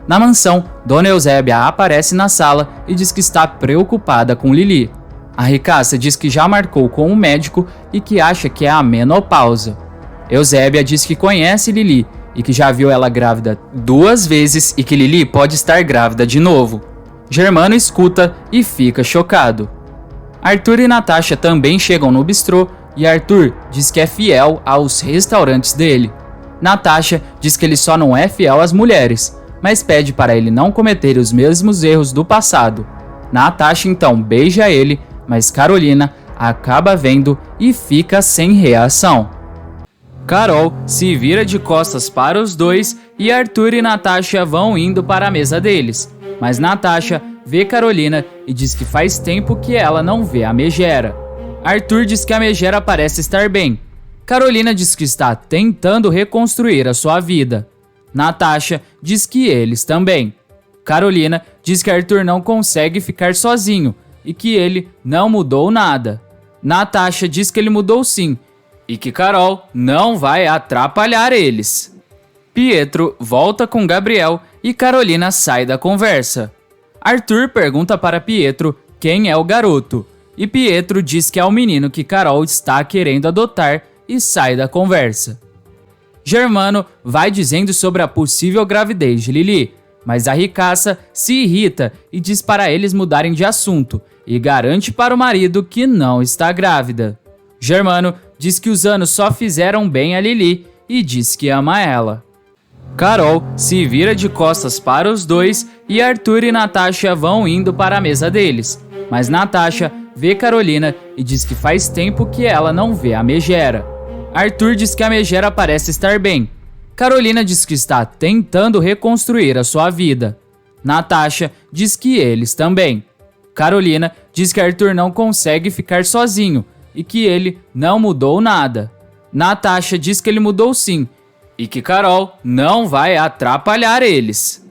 Na mansão, Dona Eusébia aparece na sala e diz que está preocupada com Lili. A ricaça diz que já marcou com o médico e que acha que é a menopausa. Eusébia diz que conhece Lili e que já viu ela grávida 2 vezes e que Lili pode estar grávida de novo. Germano escuta e fica chocado. Arthur e Natasha também chegam no bistrô e Arthur diz que é fiel aos restaurantes dele. Natasha diz que ele só não é fiel às mulheres, mas pede para ele não cometer os mesmos erros do passado. Natasha então beija ele, mas Carolina acaba vendo e fica sem reação. Carol se vira de costas para os dois e Arthur e Natasha vão indo para a mesa deles. Mas Natasha vê Carolina e diz que faz tempo que ela não vê a megera. Arthur diz que a megera parece estar bem. Carolina diz que está tentando reconstruir a sua vida. Natasha diz que eles também. Carolina diz que Arthur não consegue ficar sozinho e que ele não mudou nada. Natasha diz que ele mudou sim e que Carol não vai atrapalhar eles. Pietro volta com Gabriel e Carolina sai da conversa. Arthur pergunta para Pietro quem é o garoto e Pietro diz que é o menino que Carol está querendo adotar e sai da conversa. Germano vai dizendo sobre a possível gravidez de Lili, mas a ricaça se irrita e diz para eles mudarem de assunto e garante para o marido que não está grávida. Germano diz que os anos só fizeram bem a Lili e diz que ama ela. Carol se vira de costas para os dois e Arthur e Natasha vão indo para a mesa deles, mas Natasha vê Carolina e diz que faz tempo que ela não vê a megera. Arthur diz que a megera parece estar bem. Carolina diz que está tentando reconstruir a sua vida. Natasha diz que eles também. Carolina diz que Arthur não consegue ficar sozinho e que ele não mudou nada. Natasha diz que ele mudou sim e que Carol não vai atrapalhar eles.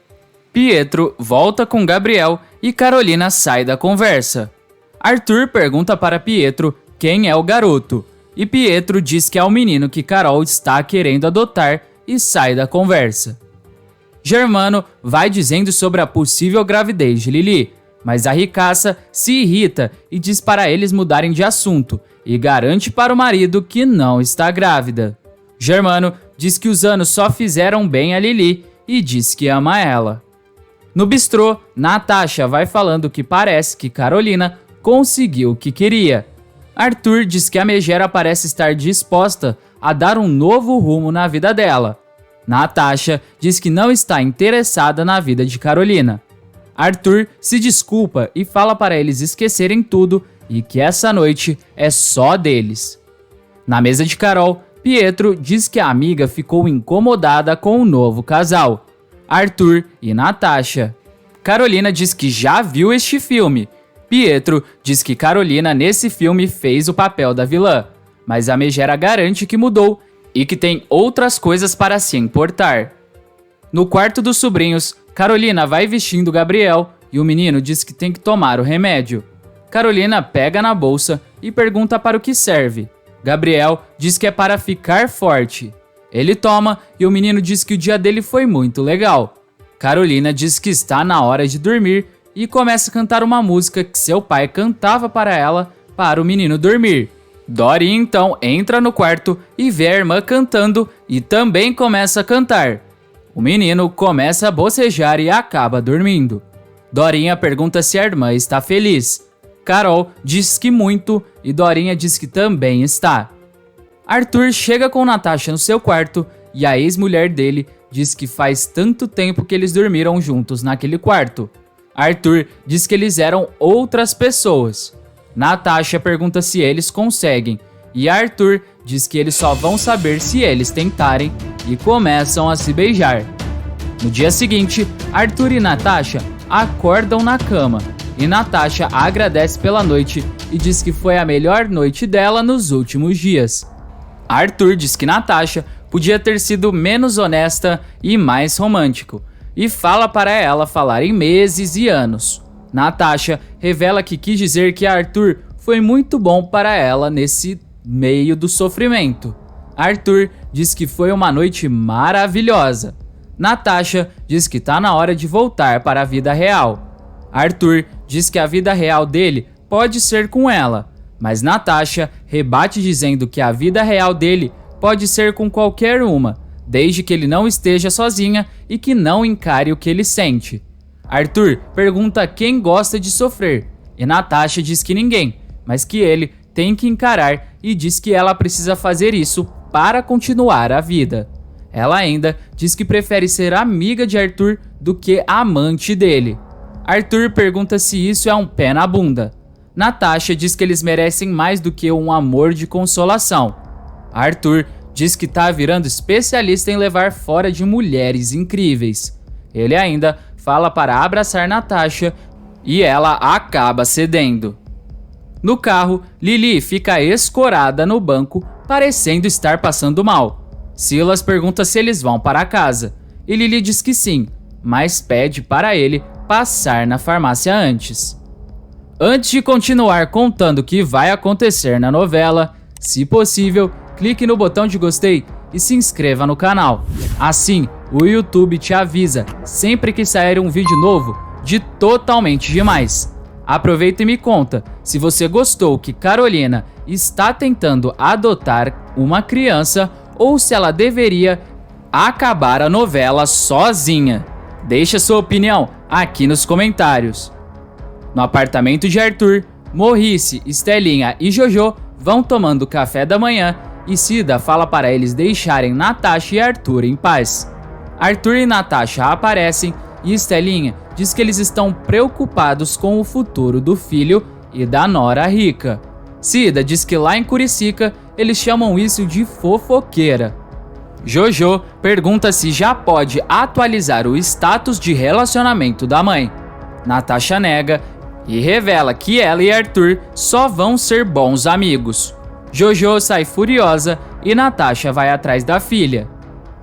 Pietro volta com Gabriel e Carolina sai da conversa. Arthur pergunta para Pietro quem é o garoto e Pietro diz que é o menino que Carol está querendo adotar e sai da conversa. Germano vai dizendo sobre a possível gravidez de Lili, mas a ricaça se irrita e diz para eles mudarem de assunto e garante para o marido que não está grávida. Germano diz que os anos só fizeram bem a Lili e diz que ama ela. No bistrô, Natasha vai falando que parece que Carolina conseguiu o que queria. Arthur diz que a megera parece estar disposta a dar um novo rumo na vida dela. Natasha diz que não está interessada na vida de Carolina. Arthur se desculpa e fala para eles esquecerem tudo e que essa noite é só deles. Na mesa de Carol, Pietro diz que a amiga ficou incomodada com o novo casal, Arthur e Natasha. Carolina diz que já viu este filme. Pietro diz que Carolina nesse filme fez o papel da vilã, mas a megera garante que mudou e que tem outras coisas para se importar. No quarto dos sobrinhos, Carolina vai vestindo Gabriel e o menino diz que tem que tomar o remédio. Carolina pega na bolsa e pergunta para o que serve. Gabriel diz que é para ficar forte. Ele toma e o menino diz que o dia dele foi muito legal. Carolina diz que está na hora de dormir e começa a cantar uma música que seu pai cantava para ela para o menino dormir. Dory então entra no quarto e vê a irmã cantando e também começa a cantar. O menino começa a bocejar e acaba dormindo. Dorinha pergunta se a irmã está feliz. Carol diz que muito e Dorinha diz que também está. Arthur chega com Natasha no seu quarto e a ex-mulher dele diz que faz tanto tempo que eles dormiram juntos naquele quarto. Arthur diz que eles eram outras pessoas. Natasha pergunta se eles conseguem e Arthur diz que eles só vão saber se eles tentarem e começam a se beijar. No dia seguinte, Arthur e Natasha acordam na cama e Natasha agradece pela noite e diz que foi a melhor noite dela nos últimos dias. Arthur diz que Natasha podia ter sido menos honesta e mais romântico e fala para ela falar em meses e anos. Natasha revela que quis dizer que Arthur foi muito bom para ela nesse meio do sofrimento. Arthur diz que foi uma noite maravilhosa. Natasha diz que tá na hora de voltar para a vida real. Arthur diz que a vida real dele pode ser com ela, mas Natasha rebate dizendo que a vida real dele pode ser com qualquer uma, desde que ele não esteja sozinha e que não encare o que ele sente. Arthur pergunta quem gosta de sofrer, e Natasha diz que ninguém, mas que ele tem que encarar e diz que ela precisa fazer isso para continuar a vida. Ela ainda diz que prefere ser amiga de Arthur do que amante dele. Arthur pergunta se isso é um pé na bunda. Natasha diz que eles merecem mais do que um amor de consolação. Arthur diz que tá virando especialista em levar fora de mulheres incríveis. Ele ainda fala para abraçar Natasha e ela acaba cedendo. No carro, Lily fica escorada no banco, parecendo estar passando mal. Silas pergunta se eles vão para casa, e Lily diz que sim, mas pede para ele passar na farmácia antes. Antes de continuar contando o que vai acontecer na novela, se possível, clique no botão de gostei e se inscreva no canal. Assim, o YouTube te avisa sempre que sair um vídeo novo de Totalmente Demais. Aproveita e me conta se você gostou que Carolina está tentando adotar uma criança ou se ela deveria acabar a novela sozinha. Deixa sua opinião aqui nos comentários. No apartamento de Arthur, Maurice, Estelinha e Jojo vão tomando café da manhã e Cida fala para eles deixarem Natasha e Arthur em paz. Arthur e Natasha aparecem e Estelinha diz que eles estão preocupados com o futuro do filho e da nora rica. Cida diz que lá em Curicica eles chamam isso de fofoqueira. Jojo pergunta se já pode atualizar o status de relacionamento da mãe. Natasha nega e revela que ela e Arthur só vão ser bons amigos. Jojo sai furiosa e Natasha vai atrás da filha.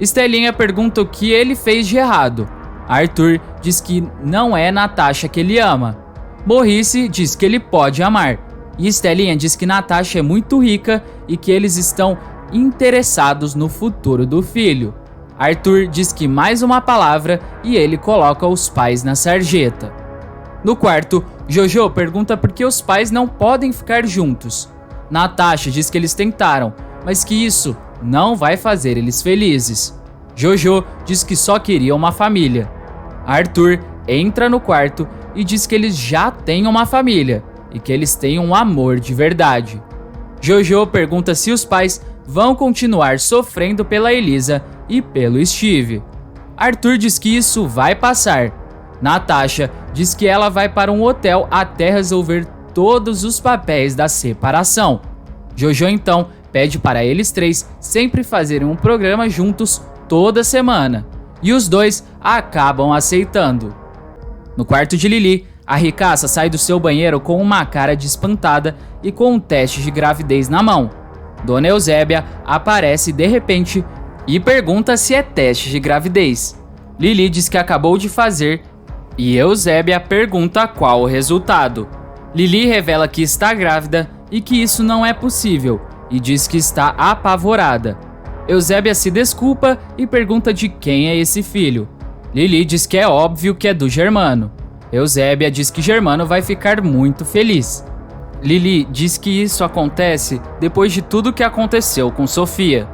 Estelinha pergunta o que ele fez de errado. Arthur diz que não é Natasha que ele ama. Maurice diz que ele pode amar. E Estelinha diz que Natasha é muito rica e que eles estão interessados no futuro do filho. Arthur diz que mais uma palavra e ele coloca os pais na sarjeta. No quarto, Jojo pergunta por que os pais não podem ficar juntos. Natasha diz que eles tentaram, mas que isso não vai fazer eles felizes. Jojo diz que só queria uma família. Arthur entra no quarto e diz que eles já têm uma família e que eles têm um amor de verdade. Jojo pergunta se os pais vão continuar sofrendo pela Elisa e pelo Steve. Arthur diz que isso vai passar. Natasha diz que ela vai para um hotel até resolver todos os papéis da separação. Jojo então pede para eles três sempre fazerem um programa juntos toda semana. E os dois acabam aceitando. No quarto de Lily, a ricaça sai do seu banheiro com uma cara de espantada e com um teste de gravidez na mão. Dona Eusébia aparece de repente e pergunta se é teste de gravidez. Lily diz que acabou de fazer e Eusébia pergunta qual o resultado. Lily revela que está grávida e que isso não é possível e diz que está apavorada. Eusébia se desculpa e pergunta de quem é esse filho. Lily diz que é óbvio que é do Germano. Eusébia diz que Germano vai ficar muito feliz. Lily diz que isso acontece depois de tudo que aconteceu com Sofia.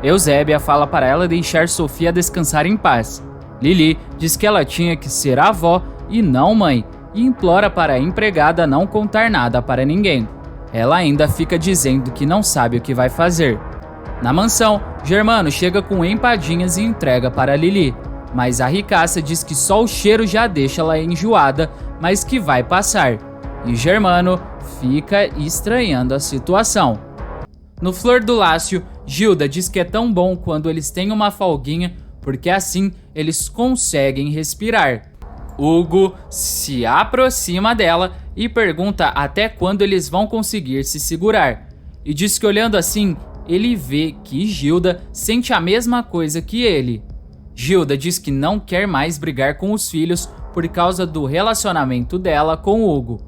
Eusébia fala para ela deixar Sofia descansar em paz. Lily diz que ela tinha que ser avó e não mãe e implora para a empregada não contar nada para ninguém. Ela ainda fica dizendo que não sabe o que vai fazer. Na mansão, Germano chega com empadinhas e entrega para Lily, mas a ricaça diz que só o cheiro já deixa ela enjoada, mas que vai passar. E Germano fica estranhando a situação. No Flor do Lácio, Gilda diz que é tão bom quando eles têm uma folguinha, porque assim eles conseguem respirar. Hugo se aproxima dela e pergunta até quando eles vão conseguir se segurar. E diz que olhando assim, ele vê que Gilda sente a mesma coisa que ele. Gilda diz que não quer mais brigar com os filhos por causa do relacionamento dela com Hugo.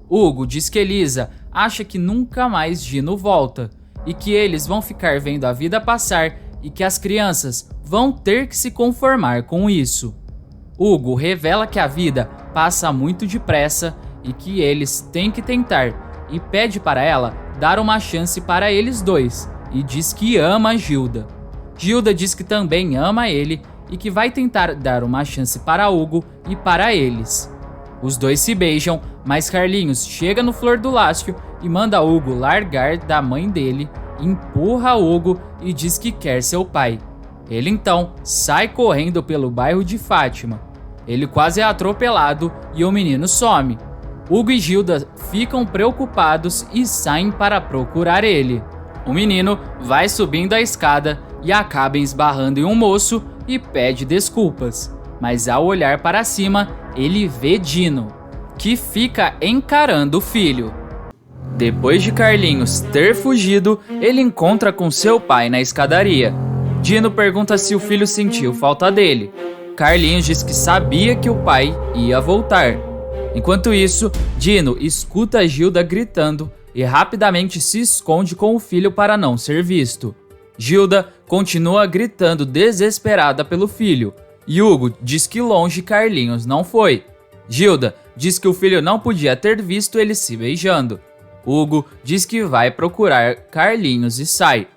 Hugo diz que Elisa acha que nunca mais Gino volta e que eles vão ficar vendo a vida passar e que as crianças vão ter que se conformar com isso. Hugo revela que a vida passa muito depressa e que eles têm que tentar, e pede para ela dar uma chance para eles dois, e diz que ama Gilda. Gilda diz que também ama ele e que vai tentar dar uma chance para Hugo e para eles. Os dois se beijam, mas Carlinhos chega no Flor do Lácio e manda Hugo largar da mãe dele, empurra Hugo e diz que quer seu pai. Ele então sai correndo pelo bairro de Fátima. Ele quase é atropelado e o menino some. Hugo e Gilda ficam preocupados e saem para procurar ele. O menino vai subindo a escada e acaba esbarrando em um moço e pede desculpas. Mas ao olhar para cima, ele vê Dino, que fica encarando o filho. Depois de Carlinhos ter fugido, ele encontra com seu pai na escadaria. Dino pergunta se o filho sentiu falta dele. Carlinhos diz que sabia que o pai ia voltar. Enquanto isso, Dino escuta Gilda gritando e rapidamente se esconde com o filho para não ser visto. Gilda continua gritando desesperada pelo filho, e Hugo diz que longe Carlinhos não foi. Gilda diz que o filho não podia ter visto eles se beijando. Hugo diz que vai procurar Carlinhos e sai.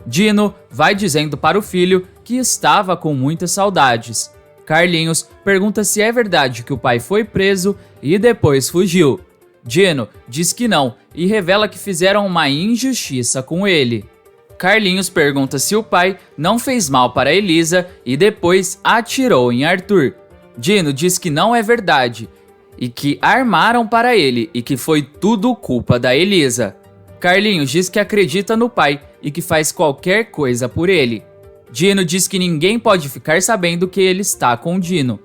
Dino vai dizendo para o filho que estava com muitas saudades. Carlinhos pergunta se é verdade que o pai foi preso e depois fugiu. Dino diz que não e revela que fizeram uma injustiça com ele. Carlinhos pergunta se o pai não fez mal para Elisa e depois atirou em Arthur. Dino diz que não é verdade e que armaram para ele e que foi tudo culpa da Elisa. Carlinhos diz que acredita no pai e que faz qualquer coisa por ele. Dino diz que ninguém pode ficar sabendo que ele está com Dino.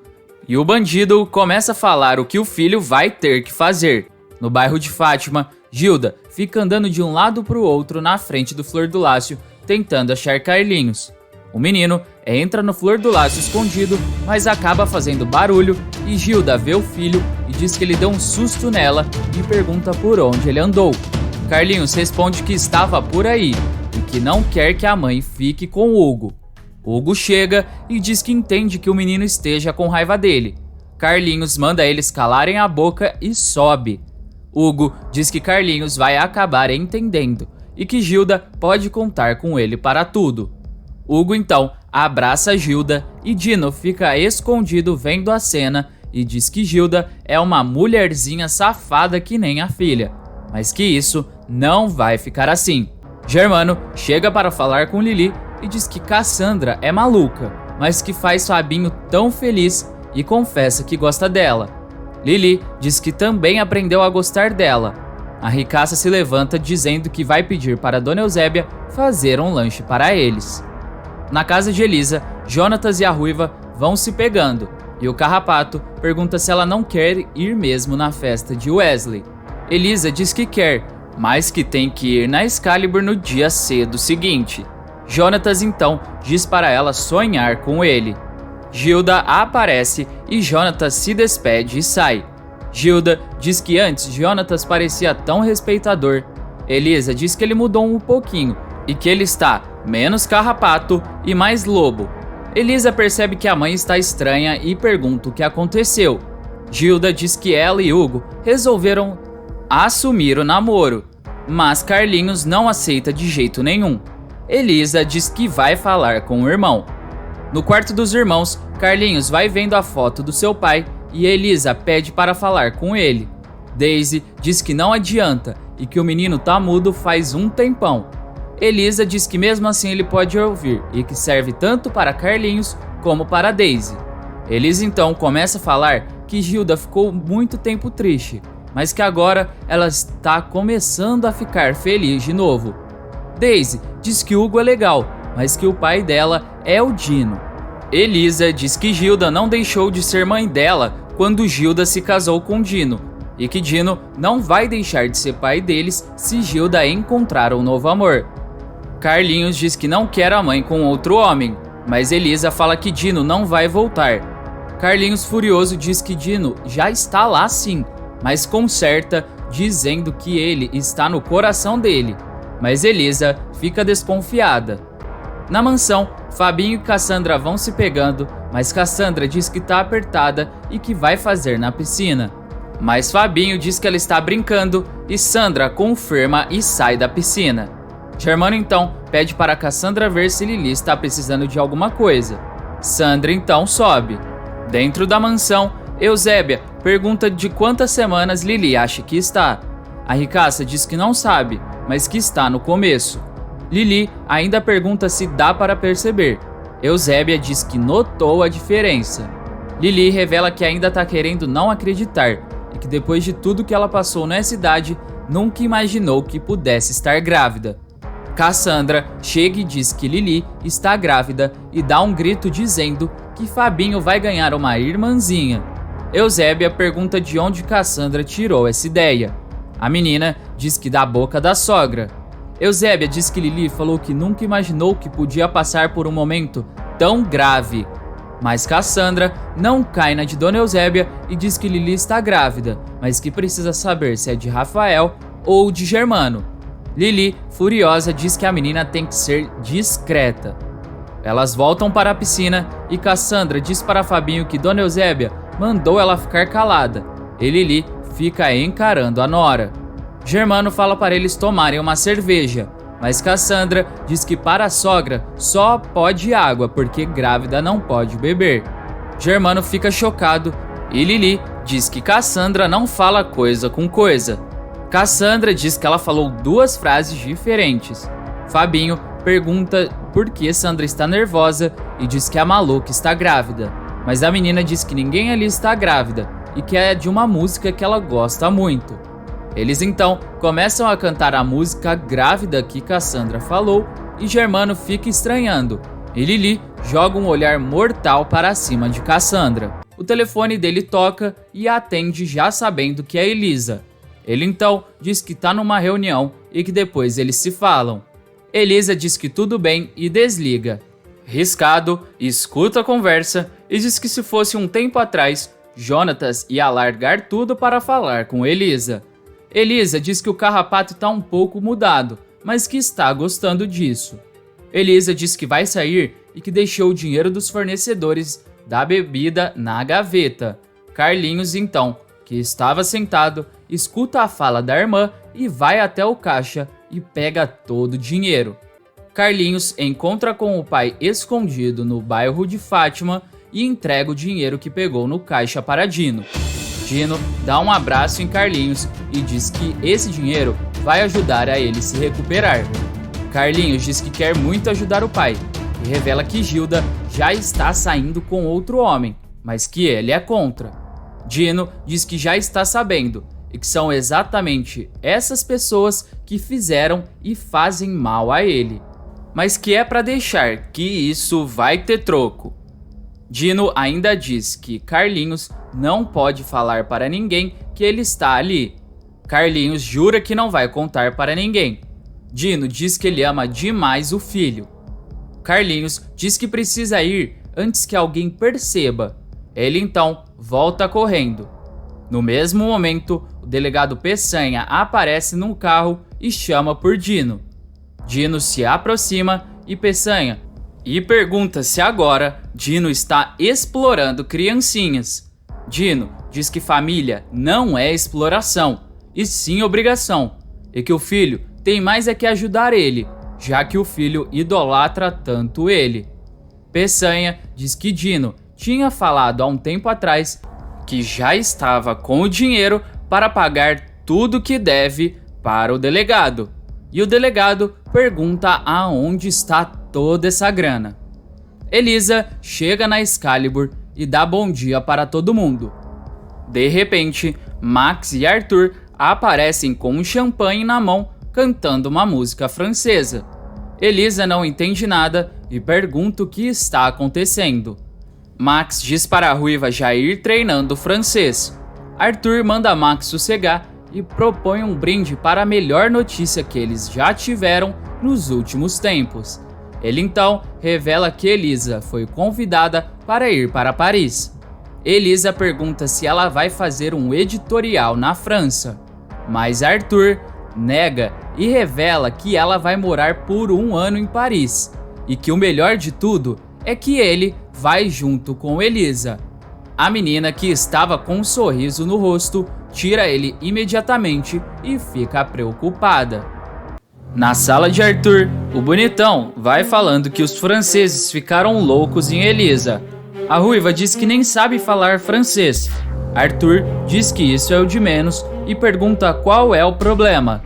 E o bandido começa a falar o que o filho vai ter que fazer. No bairro de Fátima, Gilda fica andando de um lado para o outro na frente do Flor do Lácio, tentando achar Carlinhos. O menino entra no Flor do Lácio escondido, mas acaba fazendo barulho e Gilda vê o filho e diz que ele deu um susto nela e pergunta por onde ele andou. Carlinhos responde que estava por aí e que não quer que a mãe fique com Hugo. Hugo chega e diz que entende que o menino esteja com raiva dele. Carlinhos manda eles calarem a boca e sobe. Hugo diz que Carlinhos vai acabar entendendo e que Gilda pode contar com ele para tudo. Hugo então abraça Gilda e Dino fica escondido vendo a cena e diz que Gilda é uma mulherzinha safada que nem a filha, mas que isso não vai ficar assim. Germano chega para falar com Lili e diz que Cassandra é maluca, mas que faz Fabinho tão feliz e confessa que gosta dela. Lili diz que também aprendeu a gostar dela. A ricaça se levanta dizendo que vai pedir para Dona Eusébia fazer um lanche para eles. Na casa de Elisa, Jonatas e a Ruiva vão se pegando e o Carrapato pergunta se ela não quer ir mesmo na festa de Wesley. Elisa diz que quer, mas que tem que ir na Excalibur no dia cedo seguinte. Jonatas então diz para ela sonhar com ele. Gilda aparece e Jonatas se despede e sai. Gilda diz que antes Jonatas parecia tão respeitador. Elisa diz que ele mudou um pouquinho e que ele está menos carrapato e mais lobo. Elisa percebe que a mãe está estranha e pergunta o que aconteceu. Gilda diz que ela e Hugo resolveram assumir o namoro, mas Carlinhos não aceita de jeito nenhum. Elisa diz que vai falar com o irmão. No quarto dos irmãos, Carlinhos vai vendo a foto do seu pai e Elisa pede para falar com ele. Daisy diz que não adianta e que o menino tá mudo faz um tempão. Elisa diz que mesmo assim ele pode ouvir e que serve tanto para Carlinhos como para Daisy. Elisa então começa a falar que Gilda ficou muito tempo triste, mas que agora ela está começando a ficar feliz de novo. Daisy diz que Hugo é legal, mas que o pai dela é o Dino. Elisa diz que Gilda não deixou de ser mãe dela quando Gilda se casou com Dino, e que Dino não vai deixar de ser pai deles se Gilda encontrar um novo amor. Carlinhos diz que não quer a mãe com outro homem, mas Elisa fala que Dino não vai voltar. Carlinhos furioso diz que Dino já está lá sim, mas conserta dizendo que ele está no coração dele. Mas Elisa fica desconfiada. Na mansão, Fabinho e Cassandra vão se pegando, mas Cassandra diz que tá apertada e que vai fazer na piscina. Mas Fabinho diz que ela está brincando e Sandra confirma e sai da piscina. Germano então pede para Cassandra ver se Lili está precisando de alguma coisa. Sandra então sobe. Dentro da mansão, Eusébia pergunta de quantas semanas Lili acha que está. A ricaça diz que não sabe, mas que está no começo. Lili ainda pergunta se dá para perceber. Eusébia diz que notou a diferença. Lili revela que ainda tá querendo não acreditar e que depois de tudo que ela passou nessa idade, nunca imaginou que pudesse estar grávida. Cassandra chega e diz que Lili está grávida e dá um grito dizendo que Fabinho vai ganhar uma irmãzinha. Eusébia pergunta de onde Cassandra tirou essa ideia. A menina diz que da boca da sogra. Eusébia diz que Lili falou que nunca imaginou que podia passar por um momento tão grave. Mas Cassandra não cai na de Dona Eusébia e diz que Lili está grávida, mas que precisa saber se é de Rafael ou de Germano. Lili, furiosa, diz que a menina tem que ser discreta. Elas voltam para a piscina e Cassandra diz para Fabinho que Dona Eusébia mandou ela ficar calada. E Lili fica encarando a nora. Germano fala para eles tomarem uma cerveja, mas Cassandra diz que para a sogra só pode água porque grávida não pode beber. Germano fica chocado e Lili diz que Cassandra não fala coisa com coisa. Cassandra diz que ela falou duas frases diferentes. Fabinho pergunta por que Sandra está nervosa e diz que a maluca está grávida, mas a menina diz que ninguém ali está grávida e que é de uma música que ela gosta muito. Eles então começam a cantar a música grávida que Cassandra falou e Germano fica estranhando. E Lili joga um olhar mortal para cima de Cassandra. O telefone dele toca e atende já sabendo que é Elisa. Ele então diz que tá numa reunião e que depois eles se falam. Elisa diz que tudo bem e desliga. Riscado escuta a conversa e diz que se fosse um tempo atrás, Jonatas ia largar tudo para falar com Elisa. Elisa diz que o carrapato tá um pouco mudado, mas que está gostando disso. Elisa diz que vai sair e que deixou o dinheiro dos fornecedores da bebida na gaveta. Carlinhos então, que estava sentado, escuta a fala da irmã e vai até o caixa e pega todo o dinheiro. Carlinhos encontra com o pai escondido no bairro de Fátima e entrega o dinheiro que pegou no caixa para Dino. Dino dá um abraço em Carlinhos e diz que esse dinheiro vai ajudar a ele se recuperar. Carlinhos diz que quer muito ajudar o pai e revela que Gilda já está saindo com outro homem, mas que ele é contra. Dino diz que já está sabendo e que são exatamente essas pessoas que fizeram e fazem mal a ele, mas que é para deixar que isso vai ter troco. Dino ainda diz que Carlinhos não pode falar para ninguém que ele está ali. Carlinhos jura que não vai contar para ninguém. Dino diz que ele ama demais o filho. Carlinhos diz que precisa ir antes que alguém perceba. Ele então volta correndo. No mesmo momento, o delegado Peçanha aparece num carro e chama por Dino. Dino se aproxima e Peçanha pergunta se agora Dino está explorando criancinhas. Dino diz que família não é exploração, e sim obrigação, e que o filho tem mais é que ajudar ele, já que o filho idolatra tanto ele. Peçanha diz que Dino tinha falado há um tempo atrás que já estava com o dinheiro para pagar tudo que deve para o delegado. E o delegado pergunta aonde está toda essa grana. Elisa chega na Excalibur e dá bom dia para todo mundo. De repente, Max e Arthur aparecem com um champanhe na mão, cantando uma música francesa. Elisa não entende nada e pergunta o que está acontecendo. Max diz para a ruiva já ir treinando francês. Arthur manda Max sossegar e propõe um brinde para a melhor notícia que eles já tiveram nos últimos tempos. Ele então revela que Elisa foi convidada para ir para Paris. Elisa pergunta se ela vai fazer um editorial na França, mas Arthur nega e revela que ela vai morar por um ano em Paris. e que o melhor de tudo é que ele vai junto com Elisa. A menina, que estava com um sorriso no rosto, tira ele imediatamente e fica preocupada. Na sala de Arthur, o bonitão vai falando que os franceses ficaram loucos em Elisa. A ruiva diz que nem sabe falar francês. Arthur diz que isso é o de menos e pergunta qual é o problema.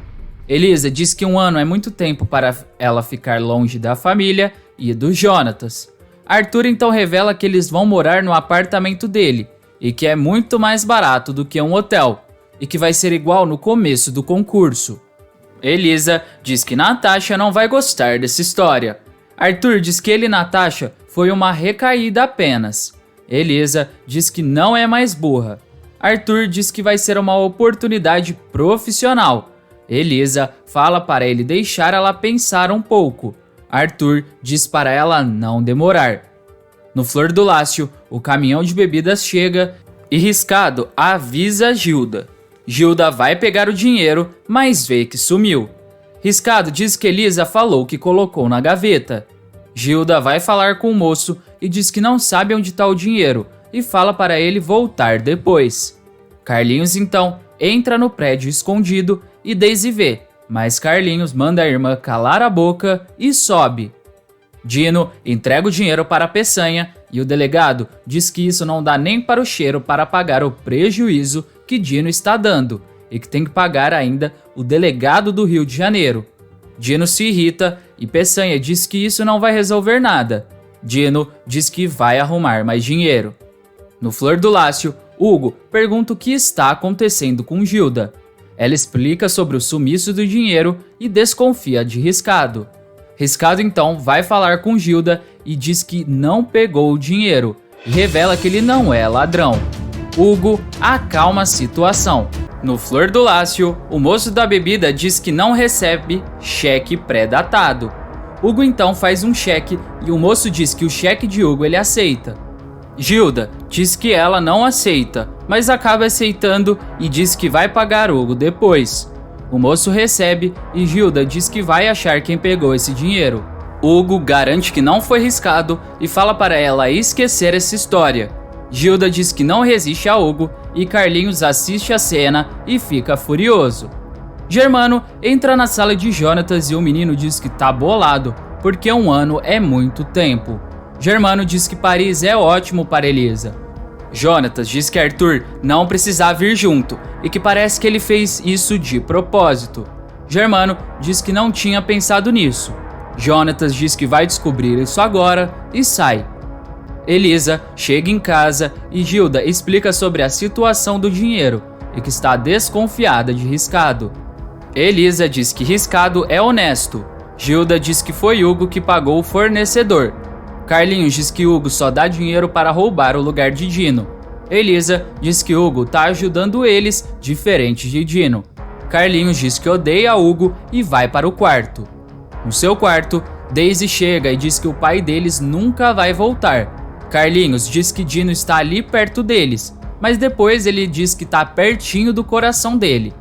Elisa diz que 1 ano é muito tempo para ela ficar longe da família e do Jonatas. Arthur então revela que eles vão morar no apartamento dele e que é muito mais barato do que um hotel e que vai ser igual no começo do concurso. Elisa diz que Natasha não vai gostar dessa história. Arthur diz que ele e Natasha foi uma recaída apenas. Elisa diz que não é mais burra. Arthur diz que vai ser uma oportunidade profissional. Elisa fala para ele deixar ela pensar um pouco. Arthur diz para ela não demorar. No Flor do Lácio, o caminhão de bebidas chega e Riscado avisa Gilda. Gilda vai pegar o dinheiro, mas vê que sumiu. Riscado diz que Elisa falou que colocou na gaveta. Gilda vai falar com o moço e diz que não sabe onde está o dinheiro e fala para ele voltar depois. Carlinhos então entra no prédio escondido e Daisy vê, mas Carlinhos manda a irmã calar a boca e sobe. Dino entrega o dinheiro para a Peçanha e o delegado diz que isso não dá nem para o cheiro para pagar o prejuízo que Dino está dando e que tem que pagar ainda o delegado do Rio de Janeiro. Dino se irrita e Peçanha diz que isso não vai resolver nada. Dino diz que vai arrumar mais dinheiro. No Flor do Lácio, Hugo pergunta o que está acontecendo com Gilda. Ela explica sobre o sumiço do dinheiro e desconfia de Riscado. Riscado então vai falar com Gilda e diz que não pegou o dinheiro e revela que ele não é ladrão. Hugo acalma a situação. No Flor do Lácio, o moço da bebida diz que não recebe cheque pré-datado. Hugo então faz um cheque e o moço diz que o cheque de Hugo ele aceita. Gilda diz que ela não aceita, mas acaba aceitando e diz que vai pagar Hugo depois. O moço recebe e Gilda diz que vai achar quem pegou esse dinheiro. Hugo garante que não foi Riscado e fala para ela esquecer essa história. Gilda diz que não resiste a Hugo e Carlinhos assiste a cena e fica furioso. Germano entra na sala de Jonatas e o menino diz que tá bolado, porque 1 ano é muito tempo. Germano diz que Paris é ótimo para Elisa. Jonatas diz que Arthur não precisava vir junto e que parece que ele fez isso de propósito. Germano diz que não tinha pensado nisso. Jonatas diz que vai descobrir isso agora e sai. Elisa chega em casa e Gilda explica sobre a situação do dinheiro e que está desconfiada de Riscado. Elisa diz que Riscado é honesto. Gilda diz que foi Hugo que pagou o fornecedor. Carlinhos diz que Hugo só dá dinheiro para roubar o lugar de Dino. Elisa diz que Hugo tá ajudando eles, diferente de Dino. Carlinhos diz que odeia Hugo e vai para o quarto. No seu quarto, Daisy chega e diz que o pai deles nunca vai voltar. Carlinhos diz que Dino está ali perto deles, mas depois ele diz que tá pertinho do coração dele.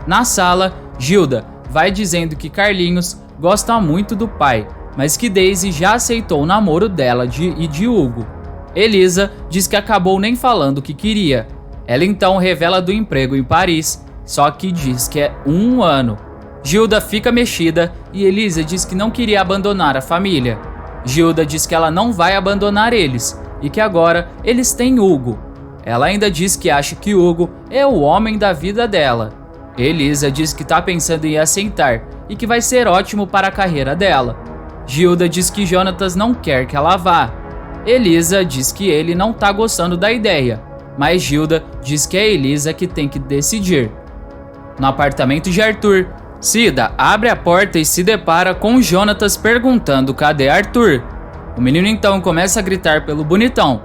Na sala, Gilda vai dizendo que Carlinhos gosta muito do pai, mas que Daisy já aceitou o namoro dela e de Hugo. Elisa diz que acabou nem falando o que queria. Ela então revela do emprego em Paris, só que diz que é 1 ano. Gilda fica mexida e Elisa diz que não queria abandonar a família. Gilda diz que ela não vai abandonar eles e que agora eles têm Hugo. Ela ainda diz que acha que Hugo é o homem da vida dela. Elisa diz que tá pensando em aceitar e que vai ser ótimo para a carreira dela. Gilda diz que Jonatas não quer que ela vá. Elisa diz que ele não tá gostando da ideia, mas Gilda diz que é Elisa que tem que decidir. No apartamento de Arthur, Cida abre a porta e se depara com Jonatas perguntando cadê Arthur. O menino então começa a gritar pelo bonitão.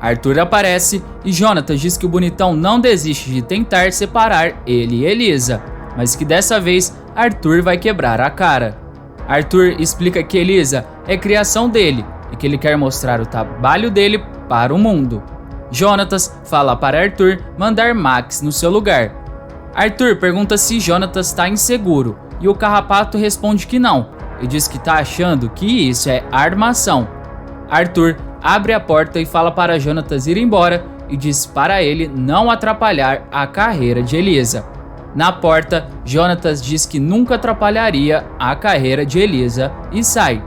Arthur aparece e Jonatas diz que o bonitão não desiste de tentar separar ele e Elisa, mas que dessa vez Arthur vai quebrar a cara. Arthur explica que Elisa é criação dele e que ele quer mostrar o trabalho dele para o mundo. Jonatas fala para Arthur mandar Max no seu lugar. Arthur pergunta se Jonatas está inseguro e o Carrapato responde que não, e diz que tá achando que isso é armação. Arthur abre a porta e fala para Jonatas ir embora e diz para ele não atrapalhar a carreira de Elisa. Na porta, Jonatas diz que nunca atrapalharia a carreira de Elisa e sai.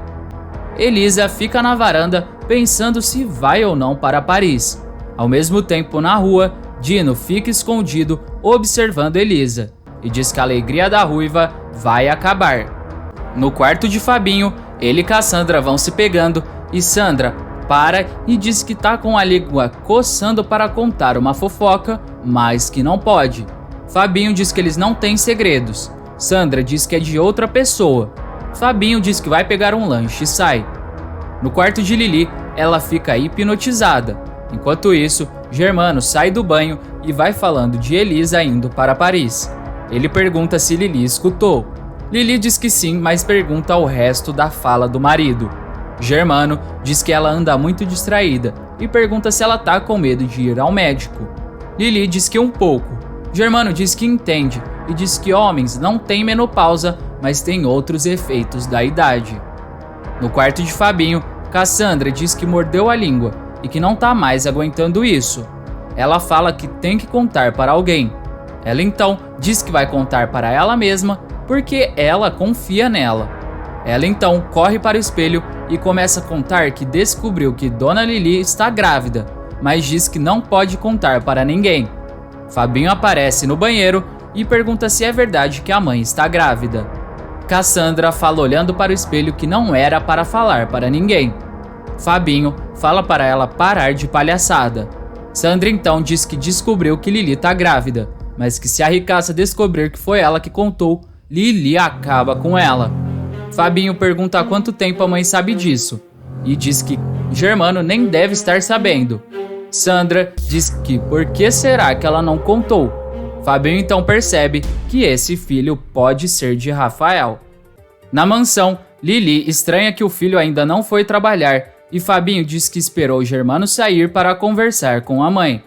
Elisa fica na varanda pensando se vai ou não para Paris. Ao mesmo tempo, na rua, Dino fica escondido observando Elisa e diz que a alegria da ruiva vai acabar. No quarto de Fabinho, ele e Cassandra vão se pegando e Sandra para e diz que tá com a língua coçando para contar uma fofoca, mas que não pode. Fabinho diz que eles não têm segredos. Sandra diz que é de outra pessoa. Fabinho diz que vai pegar um lanche e sai. No quarto de Lili, ela fica hipnotizada. Enquanto isso, Germano sai do banho e vai falando de Elisa indo para Paris. Ele pergunta se Lili escutou. Lili diz que sim, mas pergunta o resto da fala do marido. Germano diz que ela anda muito distraída e pergunta se ela tá com medo de ir ao médico. Lili diz que um pouco. Germano diz que entende e diz que homens não têm menopausa, mas têm outros efeitos da idade. No quarto de Fabinho, Cassandra diz que mordeu a língua e que não tá mais aguentando isso. Ela fala que tem que contar para alguém. Ela então diz que vai contar para ela mesma porque ela confia nela. Ela então corre para o espelho e começa a contar que descobriu que Dona Lili está grávida, mas diz que não pode contar para ninguém. Fabinho aparece no banheiro e pergunta se é verdade que a mãe está grávida. Cassandra fala olhando para o espelho que não era para falar para ninguém. Fabinho fala para ela parar de palhaçada. Sandra então diz que descobriu que Lili está grávida, mas que se a ricaça descobrir que foi ela que contou, Lili acaba com ela. Fabinho pergunta há quanto tempo a mãe sabe disso e diz que Germano nem deve estar sabendo. Sandra diz que por que será que ela não contou? Fabinho então percebe que esse filho pode ser de Rafael. Na mansão, Lili estranha que o filho ainda não foi trabalhar e Fabinho diz que esperou Germano sair para conversar com a mãe.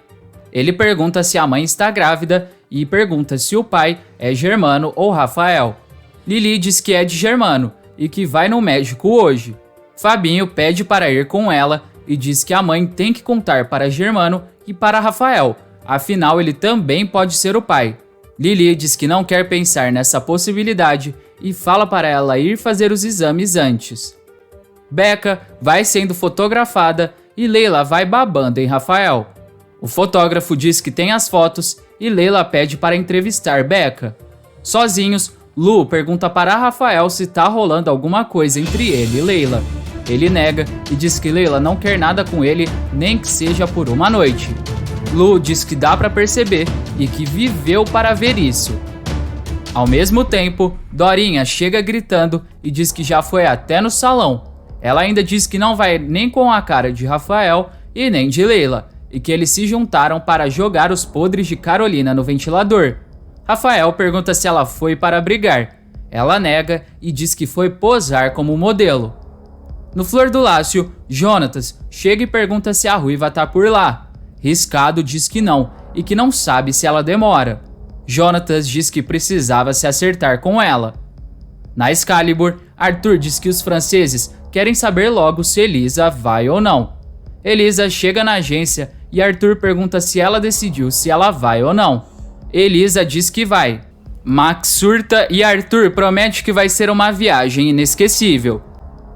Ele pergunta se a mãe está grávida e pergunta se o pai é Germano ou Rafael. Lili diz que é de Germano e que vai no médico hoje. Fabinho pede para ir com ela e diz que a mãe tem que contar para Germano e para Rafael, afinal ele também pode ser o pai. Lili diz que não quer pensar nessa possibilidade e fala para ela ir fazer os exames antes. Becca vai sendo fotografada e Leila vai babando em Rafael. O fotógrafo diz que tem as fotos e Leila pede para entrevistar Becca. Sozinhos, Lu pergunta para Rafael se tá rolando alguma coisa entre ele e Leila. Ele nega e diz que Leila não quer nada com ele, nem que seja por uma noite. Lu diz que dá para perceber e que viveu para ver isso. Ao mesmo tempo, Dorinha chega gritando e diz que já foi até no salão. Ela ainda diz que não vai nem com a cara de Rafael e nem de Leila, e que eles se juntaram para jogar os podres de Carolina no ventilador. Rafael pergunta se ela foi para brigar. Ela nega e diz que foi posar como modelo. No Flor do Lácio, Jonatas chega e pergunta se a Ruiva tá por lá. Riscado diz que não e que não sabe se ela demora. Jonatas diz que precisava se acertar com ela. Na Excalibur, Arthur diz que os franceses querem saber logo se Elisa vai ou não. Elisa chega na agência e Arthur pergunta se ela decidiu se ela vai ou não. Elisa diz que vai. Max surta e Arthur promete que vai ser uma viagem inesquecível.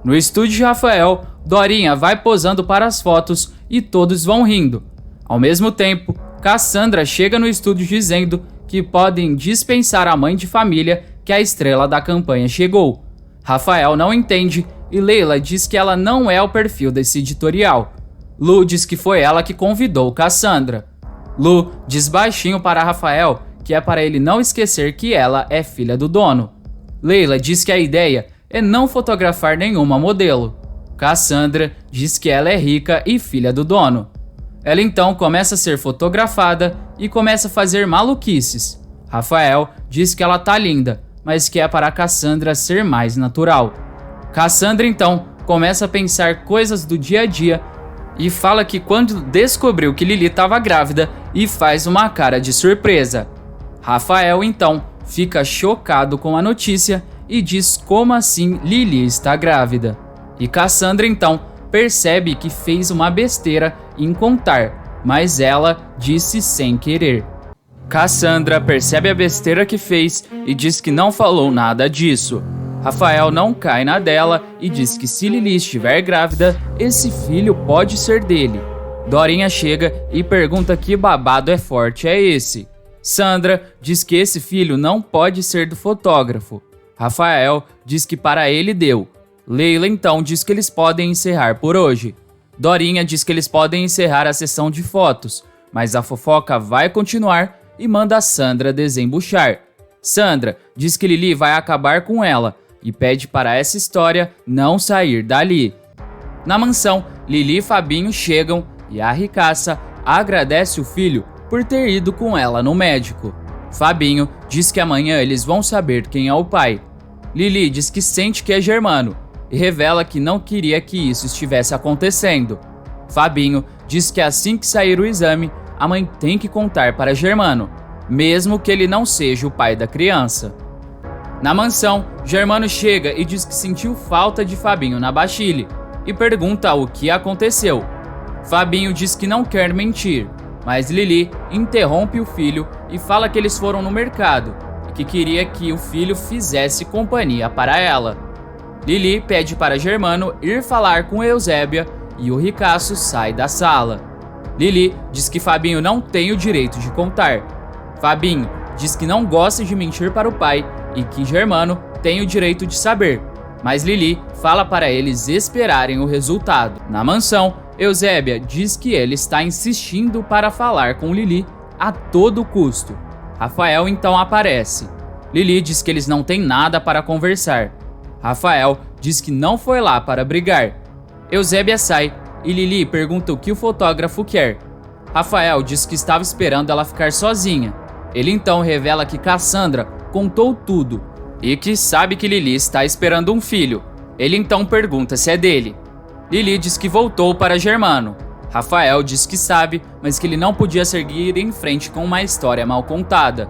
No estúdio de Rafael, Dorinha vai posando para as fotos e todos vão rindo. Ao mesmo tempo, Cassandra chega no estúdio dizendo que podem dispensar a mãe de família que a estrela da campanha chegou. Rafael não entende e Leila diz que ela não é o perfil desse editorial. Lu diz que foi ela que convidou Cassandra. Lu diz baixinho para Rafael que é para ele não esquecer que ela é filha do dono. Leila diz que a ideia é não fotografar nenhuma modelo. Cassandra diz que ela é rica e filha do dono. Ela então começa a ser fotografada e começa a fazer maluquices. Rafael diz que ela tá linda, mas que é para Cassandra ser mais natural. Cassandra então começa a pensar coisas do dia a dia e fala que quando descobriu que Lili estava grávida e faz uma cara de surpresa. Rafael então fica chocado com a notícia e diz como assim Lili está grávida. E Cassandra então percebe que fez uma besteira em contar, mas ela disse sem querer. Cassandra percebe a besteira que fez e diz que não falou nada disso. Rafael não cai na dela e diz que se Lili estiver grávida, esse filho pode ser dele. Dorinha chega e pergunta que babado é forte é esse. Sandra diz que esse filho não pode ser do fotógrafo. Rafael diz que para ele deu. Leila então diz que eles podem encerrar por hoje. Dorinha diz que eles podem encerrar a sessão de fotos, mas a fofoca vai continuar e manda a Sandra desembuchar. Sandra diz que Lili vai acabar com ela e pede para essa história não sair dali. Na mansão, Lili e Fabinho chegam e a ricaça agradece o filho por ter ido com ela no médico. Fabinho diz que amanhã eles vão saber quem é o pai. Lili diz que sente que é Germano e revela que não queria que isso estivesse acontecendo. Fabinho diz que assim que sair o exame, a mãe tem que contar para Germano, mesmo que ele não seja o pai da criança. Na mansão, Germano chega e diz que sentiu falta de Fabinho na Bachille e pergunta o que aconteceu. Fabinho diz que não quer mentir, mas Lili interrompe o filho e fala que eles foram no mercado e que queria que o filho fizesse companhia para ela. Lili pede para Germano ir falar com Eusébia e o ricaço sai da sala. Lili diz que Fabinho não tem o direito de contar. Fabinho diz que não gosta de mentir para o pai e que Germano tem o direito de saber, mas Lili fala para eles esperarem o resultado. Na mansão, Eusébia diz que ele está insistindo para falar com Lili a todo custo. Rafael então aparece. Lili diz que eles não têm nada para conversar. Rafael diz que não foi lá para brigar. Eusébia sai e Lili pergunta o que o fotógrafo quer. Rafael diz que estava esperando ela ficar sozinha. Ele então revela que Cassandra contou tudo e que sabe que Lili está esperando um filho. Ele então pergunta se é dele. Lili diz que voltou para Germano. Rafael diz que sabe, mas que ele não podia seguir em frente com uma história mal contada.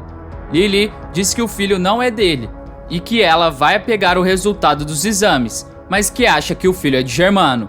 Lili diz que o filho não é dele e que ela vai pegar o resultado dos exames, mas que acha que o filho é de Germano.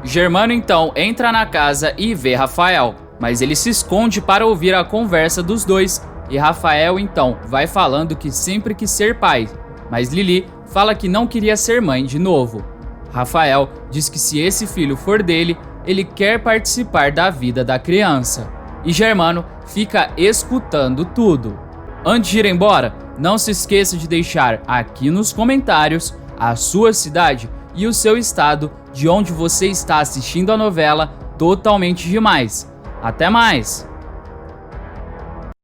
Germano então entra na casa e vê Rafael, mas ele se esconde para ouvir a conversa dos dois e Rafael então vai falando que sempre quis ser pai, mas Lili fala que não queria ser mãe de novo. Rafael diz que se esse filho for dele, ele quer participar da vida da criança. E Germano fica escutando tudo. Antes de ir embora, não se esqueça de deixar aqui nos comentários a sua cidade e o seu estado de onde você está assistindo a novela Totalmente Demais. Até mais!